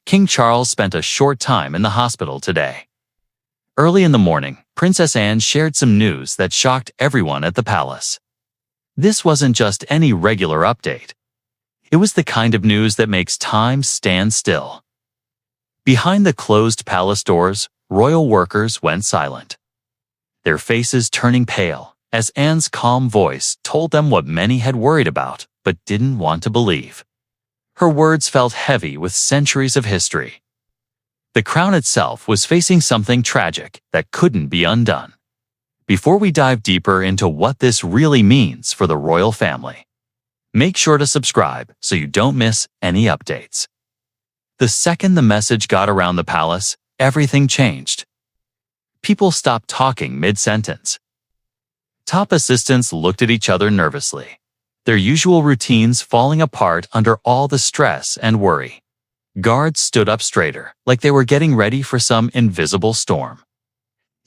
King Charles spent a short time in the hospital today. Early in the morning, Princess Anne shared some news that shocked everyone at the palace. This wasn't just any regular update. It was the kind of news that makes time stand still. Behind the closed palace doors, royal workers went silent, their faces turning pale as Anne's calm voice told them what many had worried about but didn't want to believe. Her words felt heavy with centuries of history. The crown itself was facing something tragic that couldn't be undone. Before we dive deeper into what this really means for the royal family, make sure to subscribe so you don't miss any updates. The second the message got around the palace, everything changed. People stopped talking mid-sentence. Top assistants looked at each other nervously, their usual routines falling apart under all the stress and worry. Guards stood up straighter, like they were getting ready for some invisible storm.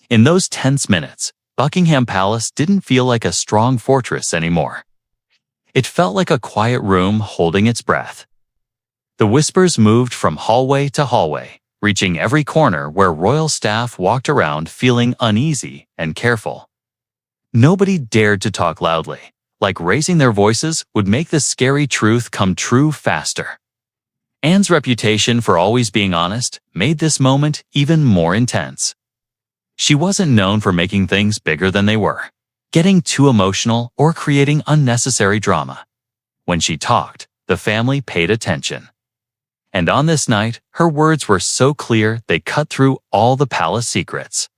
In those tense minutes, Buckingham Palace didn't feel like a strong fortress anymore. It felt like a quiet room holding its breath. The whispers moved from hallway to hallway, reaching every corner where royal staff walked around feeling uneasy and careful. Nobody dared to talk loudly, like raising their voices would make the scary truth come true faster. Anne's reputation for always being honest made this moment even more intense. She wasn't known for making things bigger than they were, getting too emotional, or creating unnecessary drama. When she talked, the family paid attention. And on this night, her words were so clear they cut through all the palace secrets.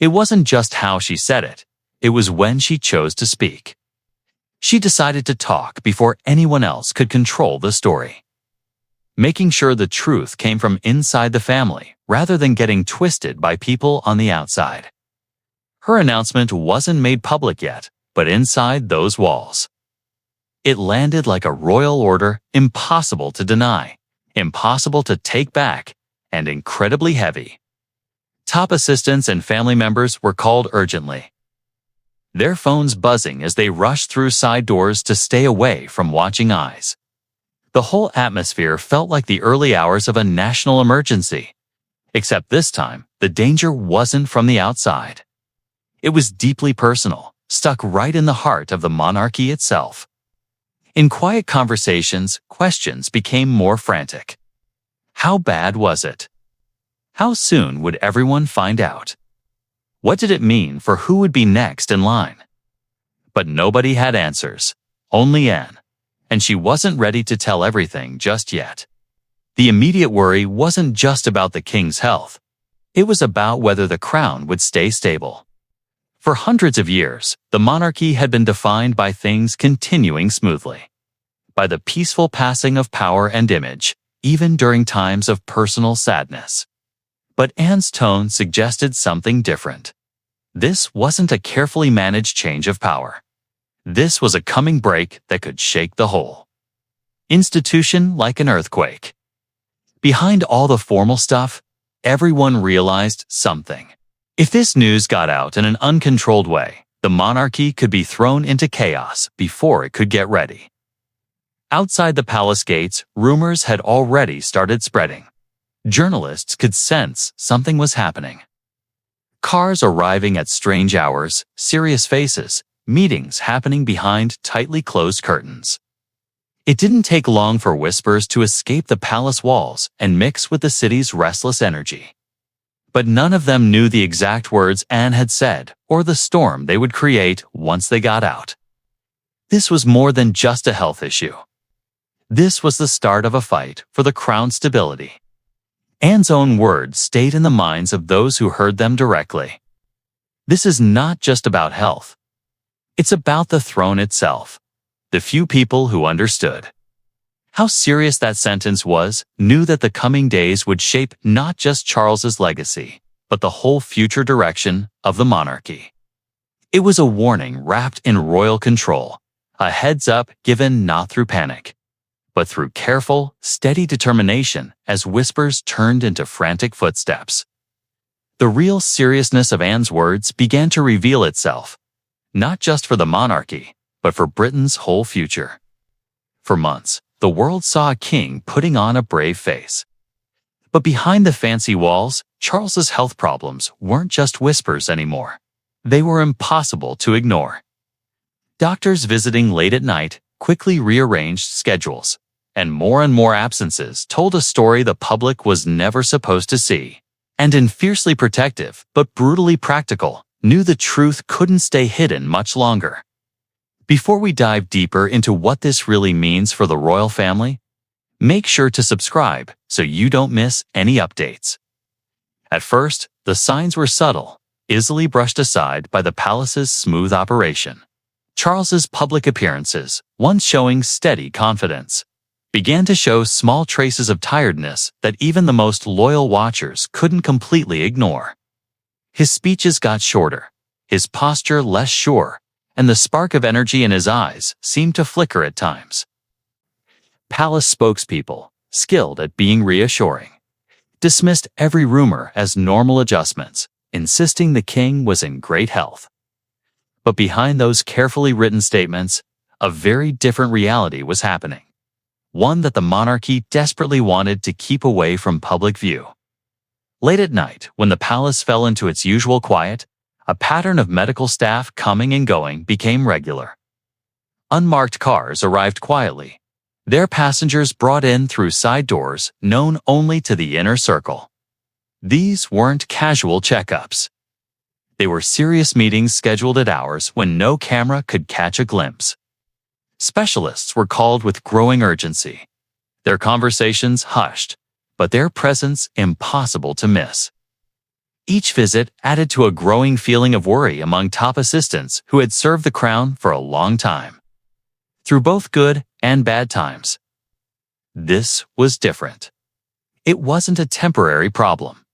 It wasn't just how she said it, it was when she chose to speak. She decided to talk before anyone else could control the story, making sure the truth came from inside the family rather than getting twisted by people on the outside. Her announcement wasn't made public yet, but inside those walls, it landed like a royal order, impossible to deny, impossible to take back, and incredibly heavy. Top assistants and family members were called urgently, their phones buzzing as they rushed through side doors to stay away from watching eyes. The whole atmosphere felt like the early hours of a national emergency. Except this time, the danger wasn't from the outside. It was deeply personal, stuck right in the heart of the monarchy itself. In quiet conversations, questions became more frantic. How bad was it? How soon would everyone find out? What did it mean for who would be next in line? But nobody had answers, only Anne. And she wasn't ready to tell everything just yet. The immediate worry wasn't just about the king's health. It was about whether the crown would stay stable. For hundreds of years, the monarchy had been defined by things continuing smoothly, by the peaceful passing of power and image, even during times of personal sadness. But Anne's tone suggested something different. This wasn't a carefully managed change of power. This was a coming break that could shake the whole institution like an earthquake. Behind all the formal stuff, everyone realized something. If this news got out in an uncontrolled way, the monarchy could be thrown into chaos before it could get ready. Outside the palace gates, rumors had already started spreading. Journalists could sense something was happening. Cars arriving at strange hours, serious faces, meetings happening behind tightly closed curtains. It didn't take long for whispers to escape the palace walls and mix with the city's restless energy. But none of them knew the exact words Anne had said or the storm they would create once they got out. This was more than just a health issue. This was the start of a fight for the crown's stability. Anne's own words stayed in the minds of those who heard them directly. This is not just about health. It's about the throne itself. The few people who understood how serious that sentence was knew that the coming days would shape not just Charles's legacy, but the whole future direction of the monarchy. It was a warning wrapped in royal control, a heads-up given not through panic, but through careful, steady determination as whispers turned into frantic footsteps. The real seriousness of Anne's words began to reveal itself, not just for the monarchy, but for Britain's whole future. For months, the world saw a king putting on a brave face. But behind the fancy walls, Charles's health problems weren't just whispers anymore. They were impossible to ignore. Doctors visiting late at night quickly rearranged schedules, and more absences told a story the public was never supposed to see. And in fiercely protective, but brutally practical, knew the truth couldn't stay hidden much longer. Before we dive deeper into what this really means for the royal family, make sure to subscribe so you don't miss any updates. At first, the signs were subtle, easily brushed aside by the palace's smooth operation. Charles's public appearances, once showing steady confidence, began to show small traces of tiredness that even the most loyal watchers couldn't completely ignore. His speeches got shorter, his posture less sure, and the spark of energy in his eyes seemed to flicker at times. Palace spokespeople, skilled at being reassuring, dismissed every rumor as normal adjustments, insisting the king was in great health. But behind those carefully written statements, a very different reality was happening. One that the monarchy desperately wanted to keep away from public view. Late at night, when the palace fell into its usual quiet, a pattern of medical staff coming and going became regular. Unmarked cars arrived quietly, their passengers brought in through side doors known only to the inner circle. These weren't casual checkups. They were serious meetings scheduled at hours when no camera could catch a glimpse. Specialists were called with growing urgency, their conversations hushed, but their presence impossible to miss. Each visit added to a growing feeling of worry among top assistants who had served the crown for a long time. Through both good and bad times. This was different. It wasn't a temporary problem.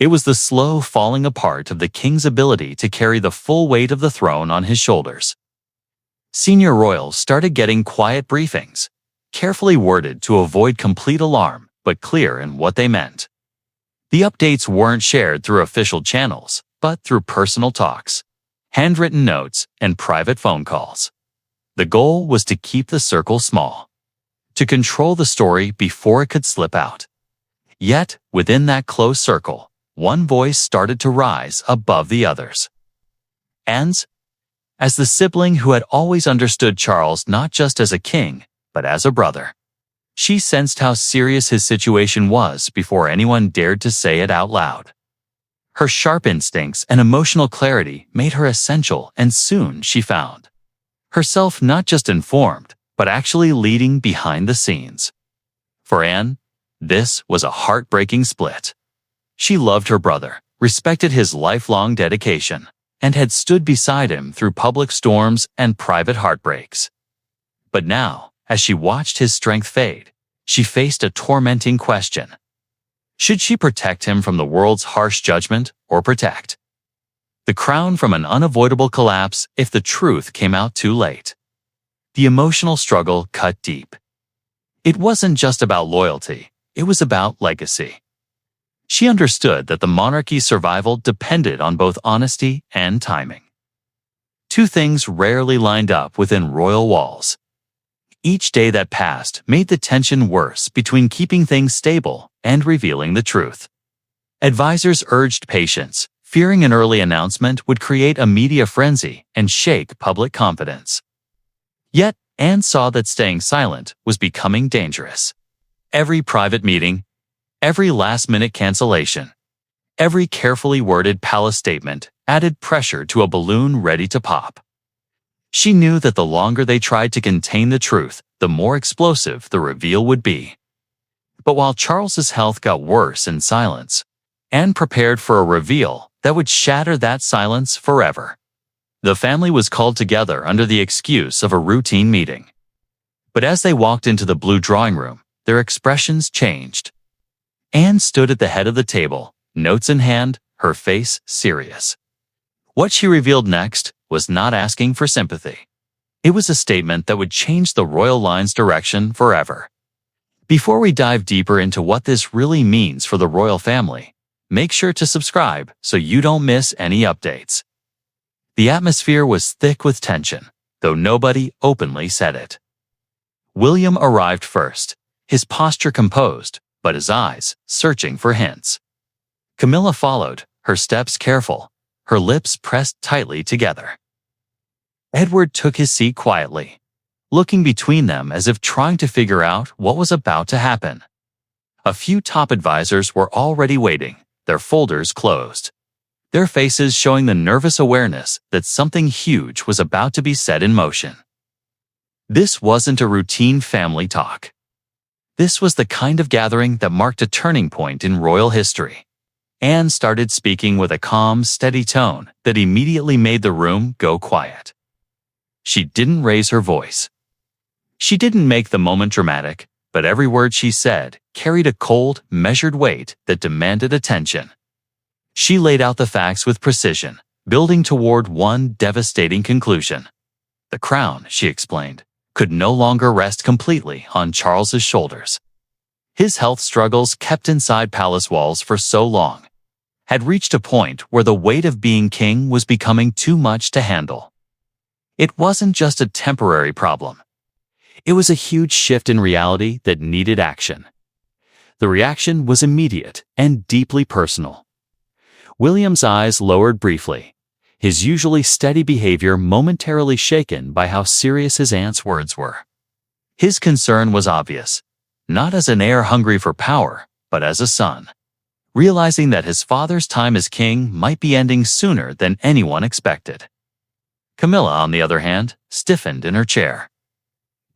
It was the slow falling apart of the king's ability to carry the full weight of the throne on his shoulders. Senior royals started getting quiet briefings, carefully worded to avoid complete alarm, but clear in what they meant. The updates weren't shared through official channels, but through personal talks, handwritten notes, and private phone calls. The goal was to keep the circle small, to control the story before it could slip out. Yet, within that close circle, one voice started to rise above the others. Anne's, as the sibling who had always understood Charles not just as a king, but as a brother. She sensed how serious his situation was before anyone dared to say it out loud. Her sharp instincts and emotional clarity made her essential, and soon she found herself not just informed, but actually leading behind the scenes. For Anne, this was a heartbreaking split. She loved her brother, respected his lifelong dedication, and had stood beside him through public storms and private heartbreaks. But now, as she watched his strength fade, she faced a tormenting question. Should she protect him from the world's harsh judgment, or protect the crown from an unavoidable collapse if the truth came out too late? The emotional struggle cut deep. It wasn't just about loyalty, it was about legacy. She understood that the monarchy's survival depended on both honesty and timing. Two things rarely lined up within royal walls. Each day that passed made the tension worse between keeping things stable and revealing the truth. Advisors urged patience, fearing an early announcement would create a media frenzy and shake public confidence. Yet, Anne saw that staying silent was becoming dangerous. Every private meeting, every last-minute cancellation, every carefully worded palace statement added pressure to a balloon ready to pop. She knew that the longer they tried to contain the truth, the more explosive the reveal would be. But while Charles's health got worse in silence, Anne prepared for a reveal that would shatter that silence forever. The family was called together under the excuse of a routine meeting. But as they walked into the blue drawing room, their expressions changed. Anne stood at the head of the table, notes in hand, her face serious. What she revealed next was not asking for sympathy. It was a statement that would change the royal line's direction forever. Before we dive deeper into what this really means for the royal family, make sure to subscribe so you don't miss any updates. The atmosphere was thick with tension, though nobody openly said it. William arrived first, his posture composed, but his eyes searching for hints. Camilla followed, her steps careful, her lips pressed tightly together. Edward took his seat quietly, looking between them as if trying to figure out what was about to happen. A few top advisors were already waiting, their folders closed, their faces showing the nervous awareness that something huge was about to be set in motion. This wasn't a routine family talk. This was the kind of gathering that marked a turning point in royal history. Anne started speaking with a calm, steady tone that immediately made the room go quiet. She didn't raise her voice. She didn't make the moment dramatic, but every word she said carried a cold, measured weight that demanded attention. She laid out the facts with precision, building toward one devastating conclusion. The crown, she explained, could no longer rest completely on Charles's shoulders. His health struggles, kept inside palace walls for so long, had reached a point where the weight of being king was becoming too much to handle. It wasn't just a temporary problem. It was a huge shift in reality that needed action. The reaction was immediate and deeply personal. William's eyes lowered briefly, his usually steady behavior momentarily shaken by how serious his aunt's words were. His concern was obvious, not as an heir hungry for power, but as a son, realizing that his father's time as king might be ending sooner than anyone expected. Camilla, on the other hand, stiffened in her chair.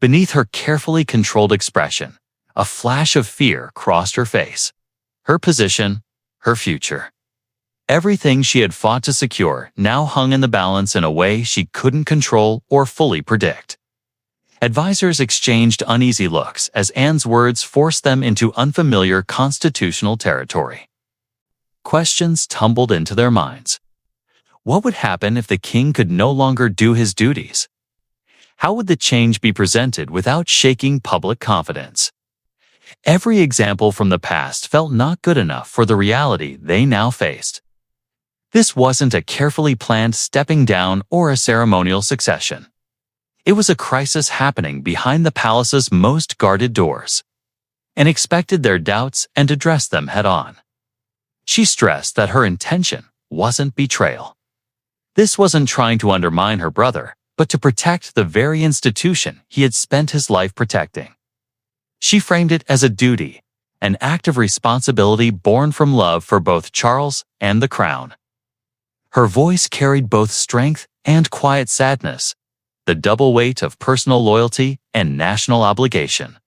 Beneath her carefully controlled expression, a flash of fear crossed her face. Her position, her future. Everything she had fought to secure now hung in the balance in a way she couldn't control or fully predict. Advisors exchanged uneasy looks as Anne's words forced them into unfamiliar constitutional territory. Questions tumbled into their minds. What would happen if the king could no longer do his duties? How would the change be presented without shaking public confidence? Every example from the past felt not good enough for the reality they now faced. This wasn't a carefully planned stepping down or a ceremonial succession. It was a crisis happening behind the palace's most guarded doors, and expected their doubts and addressed them head-on. She stressed that her intention wasn't betrayal. This wasn't trying to undermine her brother, but to protect the very institution he had spent his life protecting. She framed it as a duty, an act of responsibility born from love for both Charles and the crown. Her voice carried both strength and quiet sadness, the double weight of personal loyalty and national obligation.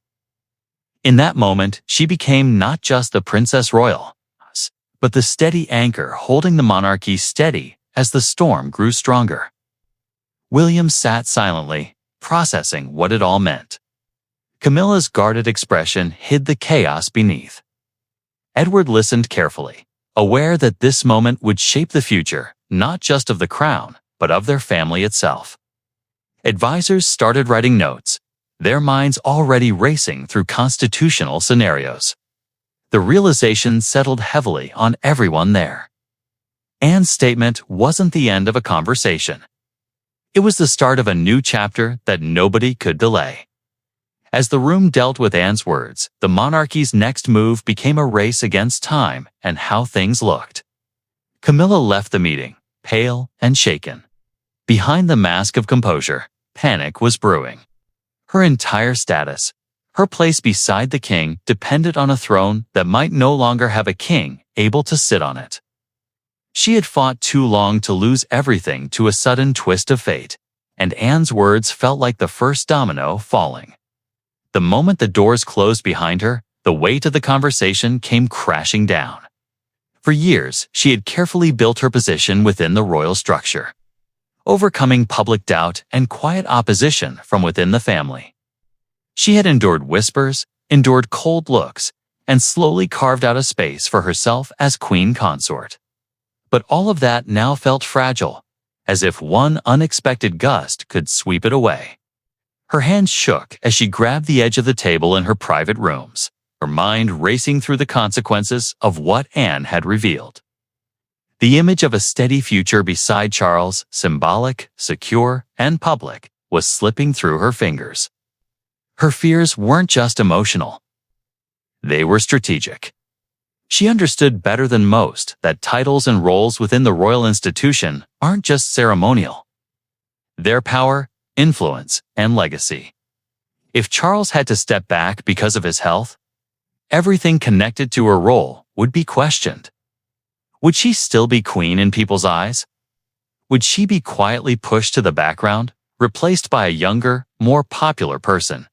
In that moment, she became not just the Princess Royal, but the steady anchor holding the monarchy steady as the storm grew stronger. William sat silently, processing what it all meant. Camilla's guarded expression hid the chaos beneath. Edward listened carefully, aware that this moment would shape the future, not just of the crown, but of their family itself. Advisors started writing notes, their minds already racing through constitutional scenarios. The realization settled heavily on everyone there. Anne's statement wasn't the end of a conversation. It was the start of a new chapter that nobody could delay. As the room dealt with Anne's words, the monarchy's next move became a race against time and how things looked. Camilla left the meeting, pale and shaken. Behind the mask of composure, panic was brewing. Her entire status, her place beside the king, depended on a throne that might no longer have a king able to sit on it. She had fought too long to lose everything to a sudden twist of fate, and Anne's words felt like the first domino falling. The moment the doors closed behind her, the weight of the conversation came crashing down. For years, she had carefully built her position within the royal structure, overcoming public doubt and quiet opposition from within the family. She had endured whispers, endured cold looks, and slowly carved out a space for herself as queen consort. But all of that now felt fragile, as if one unexpected gust could sweep it away. Her hands shook as she grabbed the edge of the table in her private rooms, her mind racing through the consequences of what Anne had revealed. The image of a steady future beside Charles, symbolic, secure, and public, was slipping through her fingers. Her fears weren't just emotional. They were strategic. She understood better than most that titles and roles within the royal institution aren't just ceremonial. They're power, influence, and legacy. If Charles had to step back because of his health, everything connected to her role would be questioned. Would she still be queen in people's eyes? Would she be quietly pushed to the background, replaced by a younger, more popular person?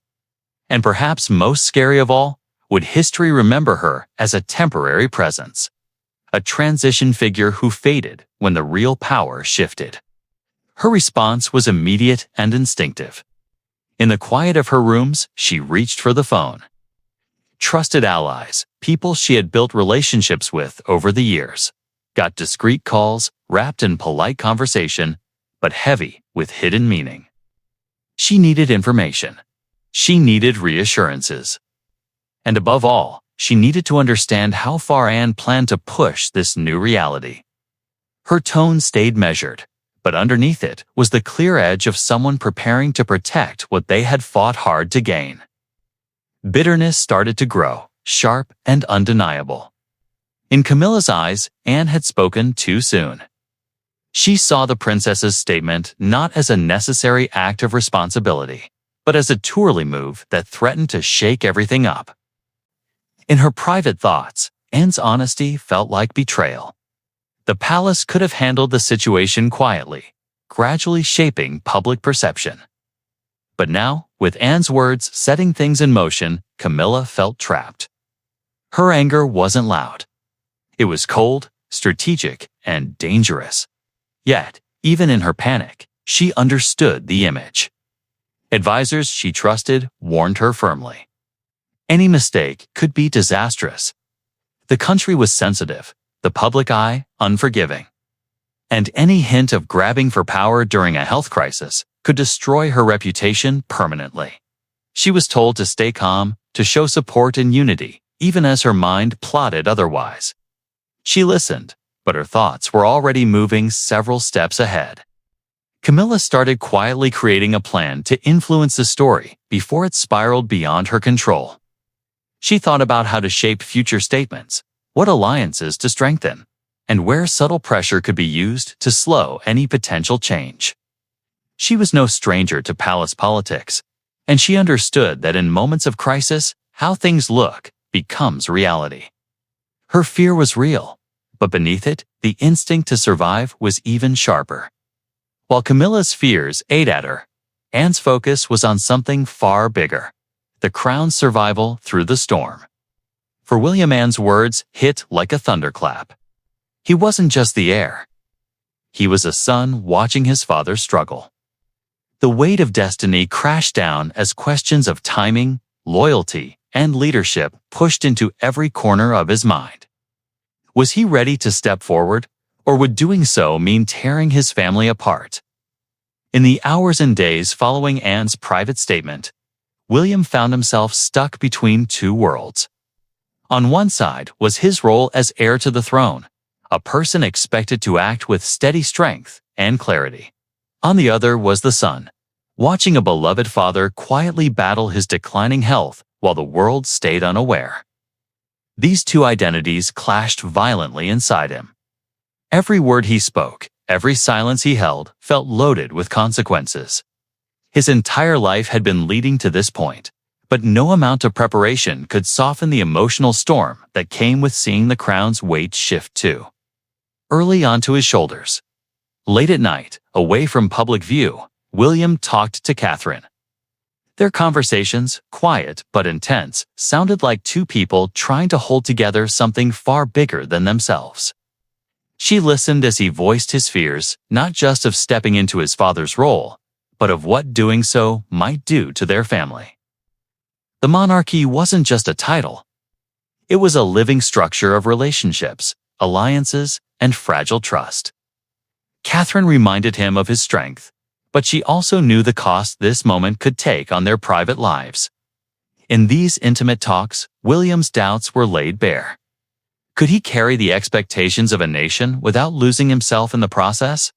And perhaps most scary of all, would history remember her as a temporary presence? A transition figure who faded when the real power shifted. Her response was immediate and instinctive. In the quiet of her rooms, she reached for the phone. Trusted allies, people she had built relationships with over the years, got discreet calls, wrapped in polite conversation, but heavy with hidden meaning. She needed information. She needed reassurances. And above all, she needed to understand how far Anne planned to push this new reality. Her tone stayed measured, but underneath it was the clear edge of someone preparing to protect what they had fought hard to gain. Bitterness started to grow, sharp and undeniable. In Camilla's eyes, Anne had spoken too soon. She saw the princess's statement not as a necessary act of responsibility, but as a tourly move that threatened to shake everything up. In her private thoughts, Anne's honesty felt like betrayal. The palace could have handled the situation quietly, gradually shaping public perception. But now, with Anne's words setting things in motion, Camilla felt trapped. Her anger wasn't loud. It was cold, strategic, and dangerous. Yet, even in her panic, she understood the image. Advisors she trusted warned her firmly. Any mistake could be disastrous. The country was sensitive, the public eye unforgiving. And any hint of grabbing for power during a health crisis could destroy her reputation permanently. She was told to stay calm, to show support and unity, even as her mind plotted otherwise. She listened, but her thoughts were already moving several steps ahead. Camilla started quietly creating a plan to influence the story before it spiraled beyond her control. She thought about how to shape future statements, what alliances to strengthen, and where subtle pressure could be used to slow any potential change. She was no stranger to palace politics, and she understood that in moments of crisis, how things look becomes reality. Her fear was real, but beneath it, the instinct to survive was even sharper. While Camilla's fears ate at her, Anne's focus was on something far bigger: the crown's survival through the storm. For William, Anne's words hit like a thunderclap. He wasn't just the heir. He was a son watching his father struggle. The weight of destiny crashed down as questions of timing, loyalty, and leadership pushed into every corner of his mind. Was he ready to step forward, or would doing so mean tearing his family apart? In the hours and days following Anne's private statement, William found himself stuck between two worlds. On one side was his role as heir to the throne, a person expected to act with steady strength and clarity. On the other was the son, watching a beloved father quietly battle his declining health while the world stayed unaware. These two identities clashed violently inside him. Every word he spoke, every silence he held, felt loaded with consequences. His entire life had been leading to this point, but no amount of preparation could soften the emotional storm that came with seeing the crown's weight shift too early onto his shoulders. Late at night, away from public view, William talked to Catherine. Their conversations, quiet but intense, sounded like two people trying to hold together something far bigger than themselves. She listened as he voiced his fears, not just of stepping into his father's role, but of what doing so might do to their family. The monarchy wasn't just a title. It was a living structure of relationships, alliances, and fragile trust. Catherine reminded him of his strength, but she also knew the cost this moment could take on their private lives. In these intimate talks, William's doubts were laid bare. Could he carry the expectations of a nation without losing himself in the process?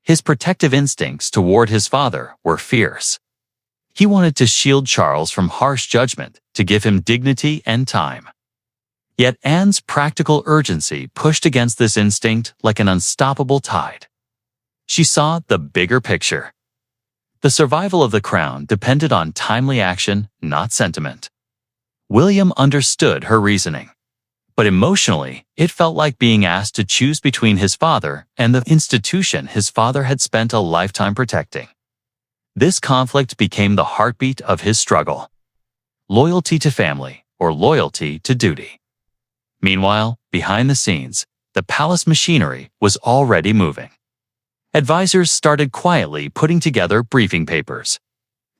His protective instincts toward his father were fierce. He wanted to shield Charles from harsh judgment to give him dignity and time. Yet Anne's practical urgency pushed against this instinct like an unstoppable tide. She saw the bigger picture. The survival of the crown depended on timely action, not sentiment. William understood her reasoning. But emotionally, it felt like being asked to choose between his father and the institution his father had spent a lifetime protecting. This conflict became the heartbeat of his struggle. Loyalty to family or loyalty to duty. Meanwhile, behind the scenes, the palace machinery was already moving. Advisors started quietly putting together briefing papers,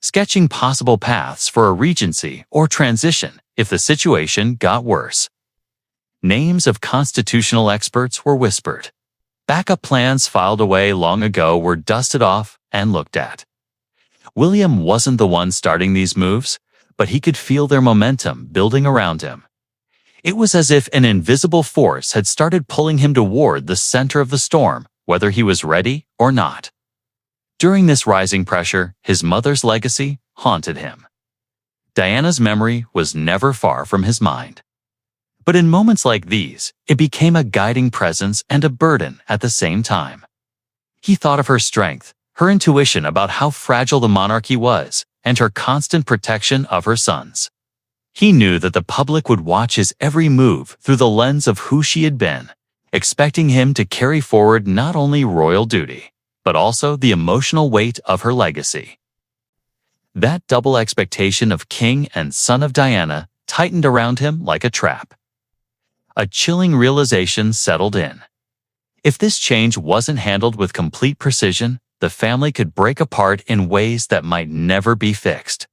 sketching possible paths for a regency or transition if the situation got worse. Names of constitutional experts were whispered. Backup plans filed away long ago were dusted off and looked at. William wasn't the one starting these moves, but he could feel their momentum building around him. It was as if an invisible force had started pulling him toward the center of the storm, whether he was ready or not. During this rising pressure, his mother's legacy haunted him. Diana's memory was never far from his mind. But in moments like these, it became a guiding presence and a burden at the same time. He thought of her strength, her intuition about how fragile the monarchy was, and her constant protection of her sons. He knew that the public would watch his every move through the lens of who she had been, expecting him to carry forward not only royal duty, but also the emotional weight of her legacy. That double expectation of king and son of Diana tightened around him like a trap. A chilling realization settled in. If this change wasn't handled with complete precision, the family could break apart in ways that might never be fixed.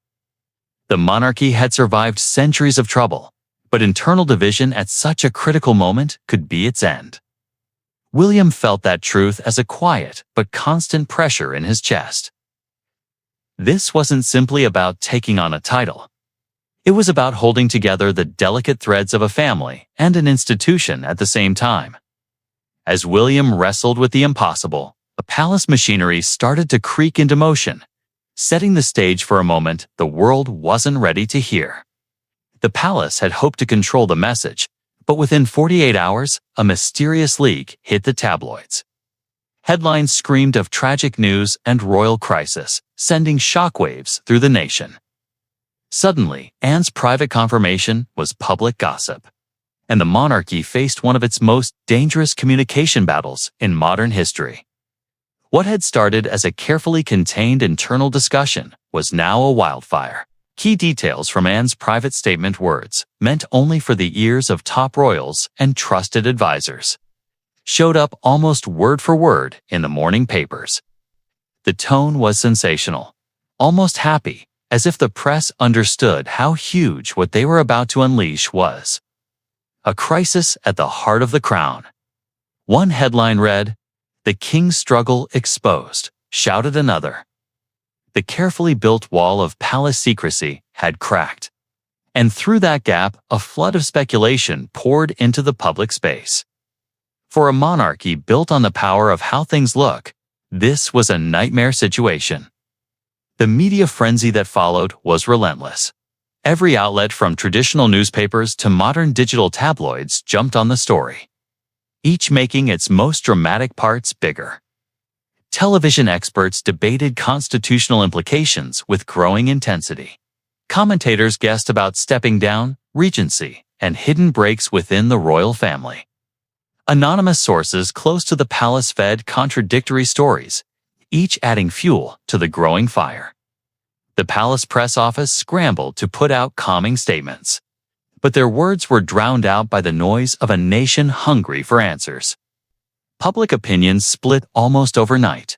The monarchy had survived centuries of trouble, but internal division at such a critical moment could be its end. William felt that truth as a quiet but constant pressure in his chest. This wasn't simply about taking on a title. It was about holding together the delicate threads of a family and an institution at the same time. As William wrestled with the impossible, the palace machinery started to creak into motion, setting the stage for a moment the world wasn't ready to hear. The palace had hoped to control the message, but within 48 hours, a mysterious leak hit the tabloids. Headlines screamed of tragic news and royal crisis, sending shockwaves through the nation. Suddenly, Anne's private confirmation was public gossip, and the monarchy faced one of its most dangerous communication battles in modern history. What had started as a carefully contained internal discussion was now a wildfire. Key details from Anne's private statement words, meant only for the ears of top royals and trusted advisors, showed up almost word for word in the morning papers. The tone was sensational, almost happy, as if the press understood how huge what they were about to unleash was. A crisis at the heart of the crown. One headline read, "The King's Struggle Exposed," shouted another. The carefully built wall of palace secrecy had cracked. And through that gap, a flood of speculation poured into the public space. For a monarchy built on the power of how things look, this was a nightmare situation. The media frenzy that followed was relentless. Every outlet from traditional newspapers to modern digital tabloids jumped on the story, each making its most dramatic parts bigger. Television experts debated constitutional implications with growing intensity. Commentators guessed about stepping down, regency, and hidden breaks within the royal family. Anonymous sources close to the palace fed contradictory stories, each adding fuel to the growing fire. The palace press office scrambled to put out calming statements, but their words were drowned out by the noise of a nation hungry for answers. Public opinion split almost overnight.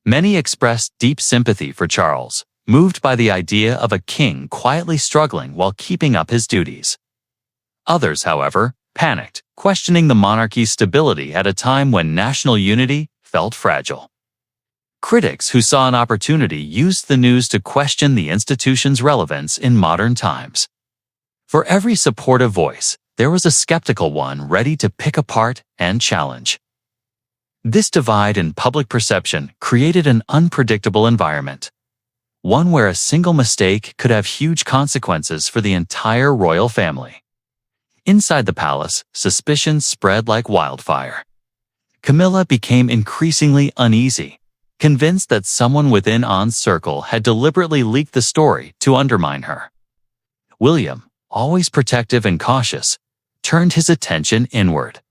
Many expressed deep sympathy for Charles, moved by the idea of a king quietly struggling while keeping up his duties. Others, however, panicked, questioning the monarchy's stability at a time when national unity felt fragile. Critics who saw an opportunity used the news to question the institution's relevance in modern times. For every supportive voice, there was a skeptical one ready to pick apart and challenge. This divide in public perception created an unpredictable environment. one where a single mistake could have huge consequences for the entire royal family. Inside the palace, suspicions spread like wildfire. Camilla became increasingly uneasy, convinced that someone within Anne's circle had deliberately leaked the story to undermine her. William, always protective and cautious, turned his attention inward,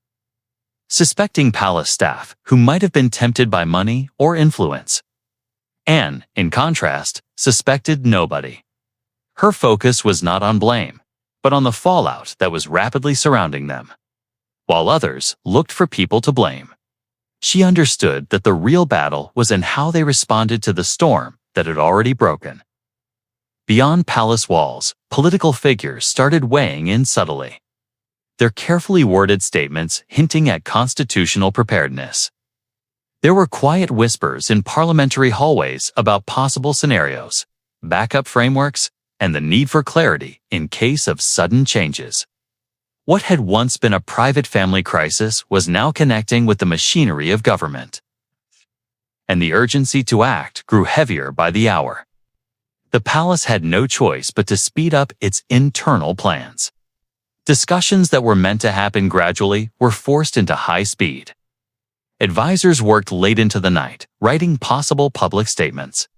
suspecting palace staff who might have been tempted by money or influence. Anne, in contrast, suspected nobody. Her focus was not on blame, but on the fallout that was rapidly surrounding them. While others looked for people to blame, she understood that the real battle was in how they responded to the storm that had already broken. Beyond palace walls, political figures started weighing in subtly, their carefully worded statements hinting at constitutional preparedness. There were quiet whispers in parliamentary hallways about possible scenarios, backup frameworks, and the need for clarity in case of sudden changes. What had once been a private family crisis was now connecting with the machinery of government. And the urgency to act grew heavier by the hour. The palace had no choice but to speed up its internal plans. Discussions that were meant to happen gradually were forced into high speed. Advisors worked late into the night, writing possible public statements,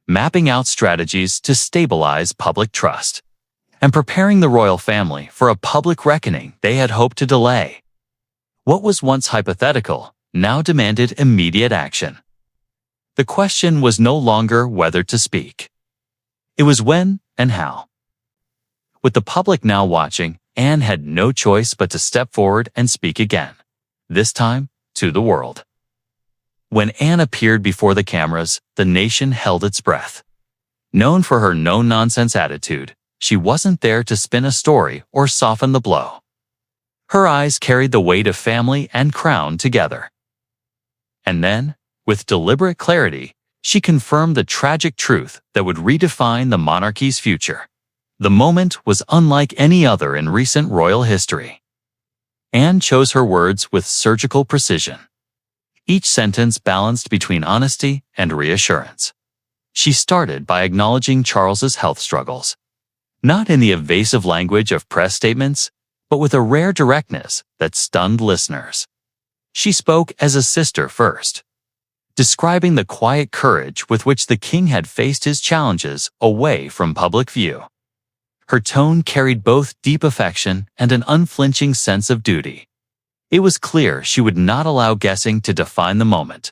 mapping out strategies to stabilize public trust, and preparing the royal family for a public reckoning they had hoped to delay. What was once hypothetical now demanded immediate action. The question was no longer whether to speak. It was when and how. With the public now watching, Anne had no choice but to step forward and speak again, this time to the world. When Anne appeared before the cameras, the nation held its breath. Known for her no-nonsense attitude, she wasn't there to spin a story or soften the blow. Her eyes carried the weight of family and crown together. And then, with deliberate clarity, she confirmed the tragic truth that would redefine the monarchy's future. The moment was unlike any other in recent royal history. Anne chose her words with surgical precision, each sentence balanced between honesty and reassurance. She started by acknowledging Charles's health struggles, not in the evasive language of press statements, but with a rare directness that stunned listeners. She spoke as a sister first, describing the quiet courage with which the king had faced his challenges away from public view. Her tone carried both deep affection and an unflinching sense of duty. It was clear she would not allow guessing to define the moment.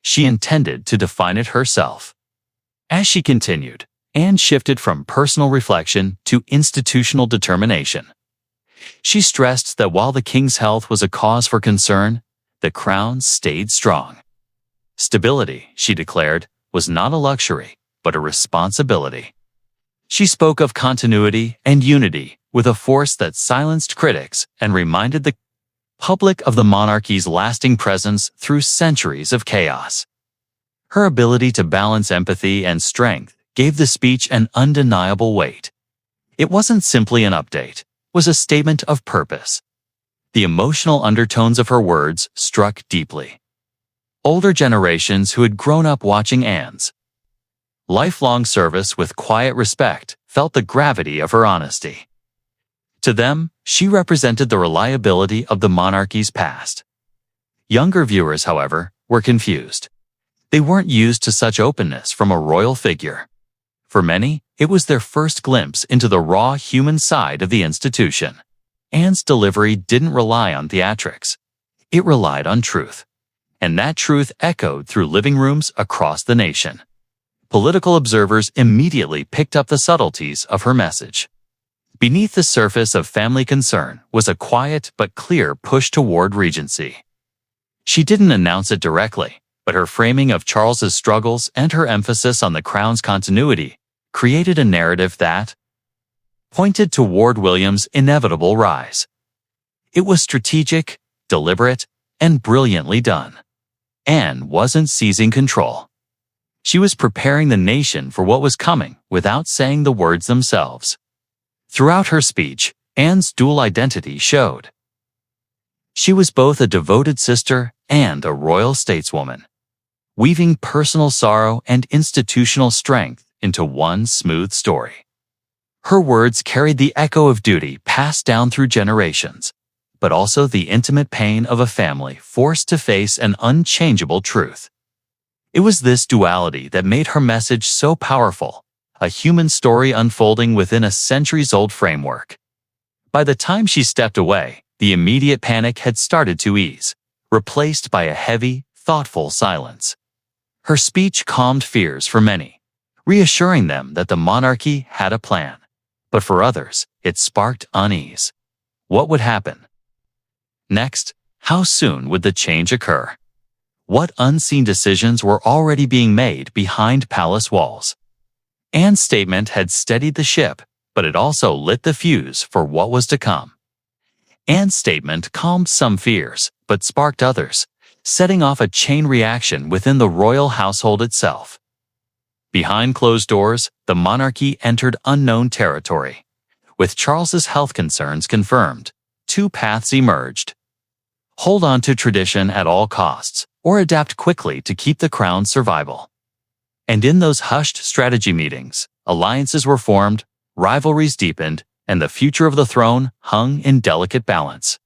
She intended to define it herself. As she continued, Anne shifted from personal reflection to institutional determination. She stressed that while the king's health was a cause for concern, the crown stayed strong. Stability, she declared, was not a luxury, but a responsibility. She spoke of continuity and unity with a force that silenced critics and reminded the public of the monarchy's lasting presence through centuries of chaos. Her ability to balance empathy and strength gave the speech an undeniable weight. It wasn't simply an update, it was a statement of purpose. The emotional undertones of her words struck deeply. Older generations who had grown up watching Anne's lifelong service with quiet respect felt the gravity of her honesty. To them, she represented the reliability of the monarchy's past. Younger viewers, however, were confused. They weren't used to such openness from a royal figure. For many, it was their first glimpse into the raw human side of the institution. Anne's delivery didn't rely on theatrics. It relied on truth. And that truth echoed through living rooms across the nation. Political observers immediately picked up the subtleties of her message. Beneath the surface of family concern was a quiet but clear push toward regency. She didn't announce it directly, but her framing of Charles's struggles and her emphasis on the crown's continuity created a narrative that pointed toward William's inevitable rise. It was strategic, deliberate, and brilliantly done. Anne wasn't seizing control. She was preparing the nation for what was coming without saying the words themselves. Throughout her speech, Anne's dual identity showed. She was both a devoted sister and a royal stateswoman, weaving personal sorrow and institutional strength into one smooth story. Her words carried the echo of duty passed down through generations, but also the intimate pain of a family forced to face an unchangeable truth. It was this duality that made her message so powerful, a human story unfolding within a centuries-old framework. By the time she stepped away, the immediate panic had started to ease, replaced by a heavy, thoughtful silence. Her speech calmed fears for many, reassuring them that the monarchy had a plan. But for others, it sparked unease. What would happen next? How soon would the change occur? What unseen decisions were already being made behind palace walls? Anne's statement had steadied the ship, but it also lit the fuse for what was to come. Anne's statement calmed some fears, but sparked others, setting off a chain reaction within the royal household itself. Behind closed doors, the monarchy entered unknown territory. With Charles's health concerns confirmed, two paths emerged. Hold on to tradition at all costs, or adapt quickly to keep the crown's survival. And in those hushed strategy meetings, alliances were formed, rivalries deepened, and the future of the throne hung in delicate balance.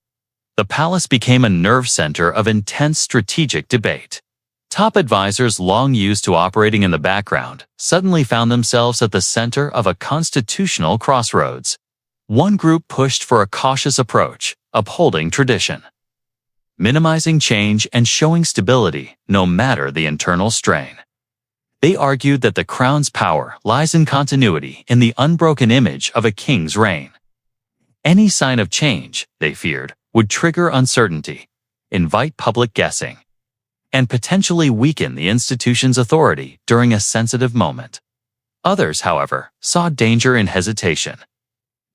The palace became a nerve center of intense strategic debate. Top advisors long used to operating in the background suddenly found themselves at the center of a constitutional crossroads. One group pushed for a cautious approach, upholding tradition, minimizing change and showing stability no matter the internal strain. They argued that the crown's power lies in continuity, in the unbroken image of a king's reign. Any sign of change, they feared, would trigger uncertainty, invite public guessing, and potentially weaken the institution's authority during a sensitive moment. Others, however, saw danger in hesitation.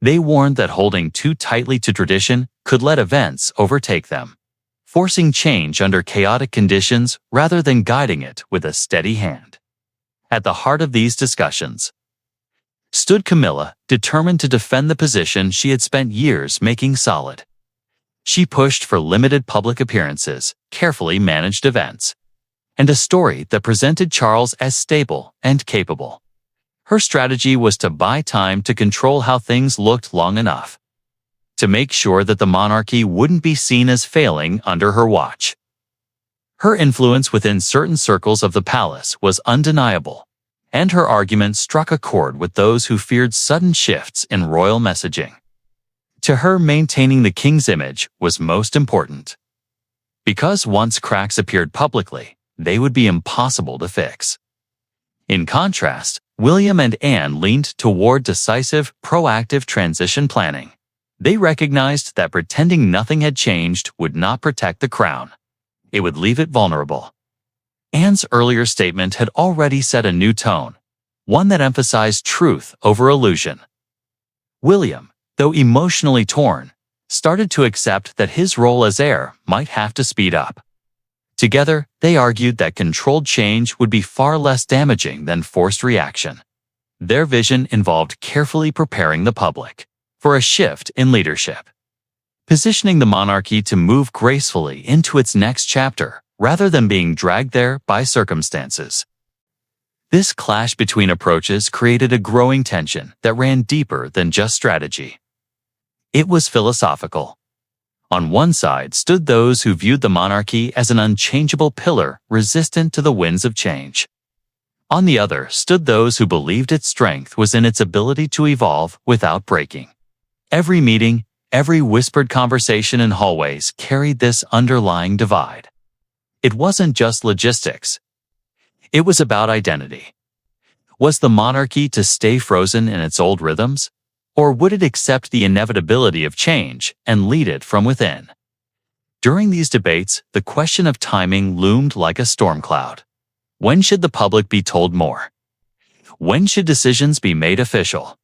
They warned that holding too tightly to tradition could let events overtake them, forcing change under chaotic conditions rather than guiding it with a steady hand. At the heart of these discussions stood Camilla, determined to defend the position she had spent years making solid. She pushed for limited public appearances, carefully managed events, and a story that presented Charles as stable and capable. Her strategy was to buy time to control how things looked long enough to make sure that the monarchy wouldn't be seen as failing under her watch. Her influence within certain circles of the palace was undeniable, and her argument struck a chord with those who feared sudden shifts in royal messaging. To her, maintaining the king's image was most important, because once cracks appeared publicly, they would be impossible to fix. In contrast, William and Anne leaned toward decisive, proactive transition planning. They recognized that pretending nothing had changed would not protect the crown. It would leave it vulnerable. Anne's earlier statement had already set a new tone, one that emphasized truth over illusion. William, though emotionally torn, started to accept that his role as heir might have to speed up. Together, they argued that controlled change would be far less damaging than forced reaction. Their vision involved carefully preparing the public for a shift in leadership, positioning the monarchy to move gracefully into its next chapter rather than being dragged there by circumstances. This clash between approaches created a growing tension that ran deeper than just strategy. It was philosophical. On one side stood those who viewed the monarchy as an unchangeable pillar resistant to the winds of change. On the other stood those who believed its strength was in its ability to evolve without breaking. Every meeting, every whispered conversation in hallways carried this underlying divide. It wasn't just logistics. It was about identity. Was the monarchy to stay frozen in its old rhythms, or would it accept the inevitability of change and lead it from within? During these debates, the question of timing loomed like a storm cloud. When should the public be told more? When should decisions be made official?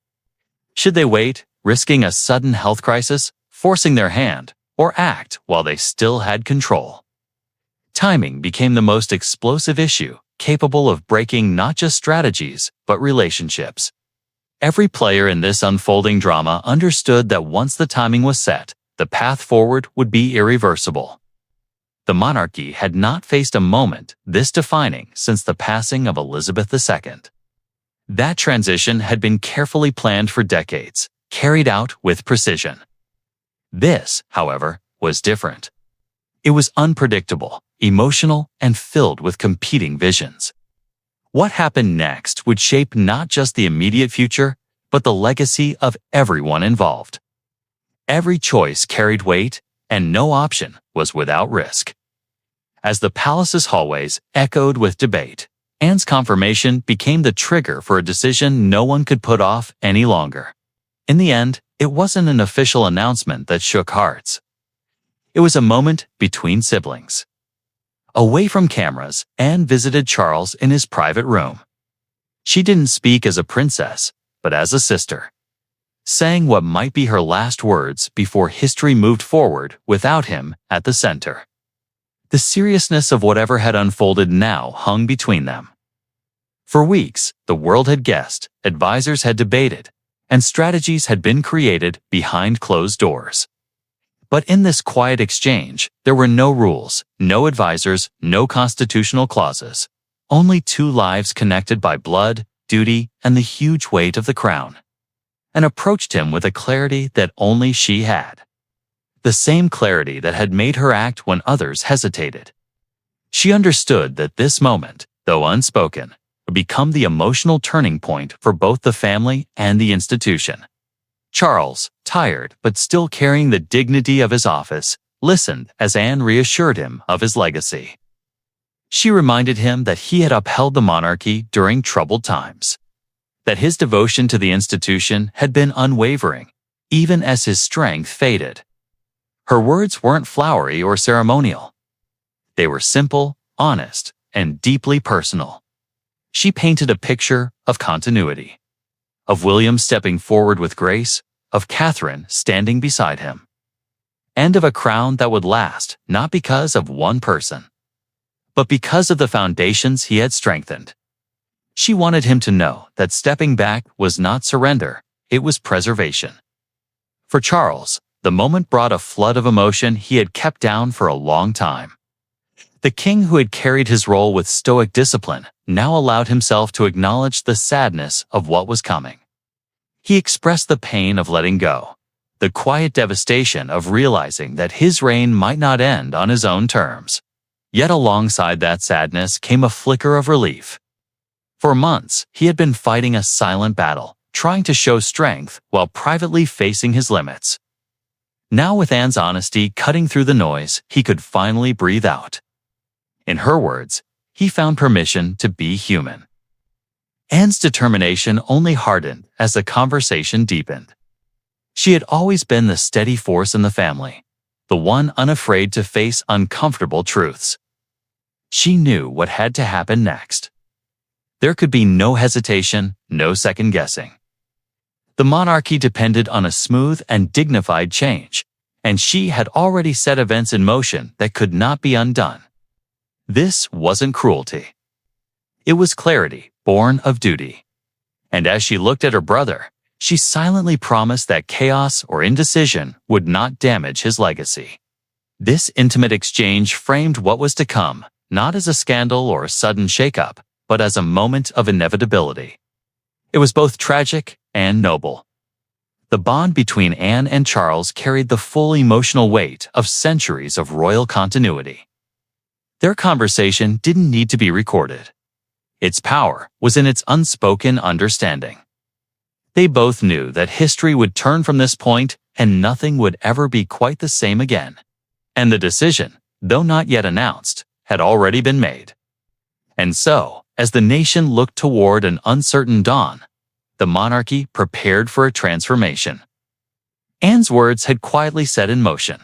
Should they wait, risking a sudden health crisis, forcing their hand, or act while they still had control? Timing became the most explosive issue, capable of breaking not just strategies, but relationships. Every player in this unfolding drama understood that once the timing was set, the path forward would be irreversible. The monarchy had not faced a moment this defining since the passing of Elizabeth II. That transition had been carefully planned for decades, carried out with precision. This, however, was different. It was unpredictable, emotional, and filled with competing visions. What happened next would shape not just the immediate future, but the legacy of everyone involved. Every choice carried weight, and no option was without risk. As the palace's hallways echoed with debate, Anne's confirmation became the trigger for a decision no one could put off any longer. In the end, it wasn't an official announcement that shook hearts. It was a moment between siblings. Away from cameras, Anne visited Charles in his private room. She didn't speak as a princess, but as a sister, saying what might be her last words before history moved forward without him at the center. The seriousness of whatever had unfolded now hung between them. For weeks, the world had guessed, advisors had debated, and strategies had been created behind closed doors. But in this quiet exchange, there were no rules, no advisors, no constitutional clauses, only two lives connected by blood, duty, and the huge weight of the crown. Anne approached him with a clarity that only she had. The same clarity that had made her act when others hesitated. She understood that this moment, though unspoken, would become the emotional turning point for both the family and the institution. Charles, tired but still carrying the dignity of his office, listened as Anne reassured him of his legacy. She reminded him that he had upheld the monarchy during troubled times, that his devotion to the institution had been unwavering, even as his strength faded. Her words weren't flowery or ceremonial. They were simple, honest, and deeply personal. She painted a picture of continuity, of William stepping forward with grace, of Catherine standing beside him, and of a crown that would last not because of one person, but because of the foundations he had strengthened. She wanted him to know that stepping back was not surrender, it was preservation. For Charles, the moment brought a flood of emotion he had kept down for a long time. The king who had carried his role with stoic discipline now allowed himself to acknowledge the sadness of what was coming. He expressed the pain of letting go, the quiet devastation of realizing that his reign might not end on his own terms. Yet alongside that sadness came a flicker of relief. For months, he had been fighting a silent battle, trying to show strength while privately facing his limits. Now with Anne's honesty cutting through the noise, he could finally breathe out. In her words, he found permission to be human. Anne's determination only hardened as the conversation deepened. She had always been the steady force in the family, the one unafraid to face uncomfortable truths. She knew what had to happen next. There could be no hesitation, no second-guessing. The monarchy depended on a smooth and dignified change, and she had already set events in motion that could not be undone. This wasn't cruelty. It was clarity, born of duty. And as she looked at her brother, she silently promised that chaos or indecision would not damage his legacy. This intimate exchange framed what was to come, not as a scandal or a sudden shakeup, but as a moment of inevitability. It was both tragic and noble. The bond between Anne and Charles carried the full emotional weight of centuries of royal continuity. Their conversation didn't need to be recorded. Its power was in its unspoken understanding. They both knew that history would turn from this point and nothing would ever be quite the same again. And the decision, though not yet announced, had already been made. And so, as the nation looked toward an uncertain dawn, the monarchy prepared for a transformation. Anne's words had quietly set in motion.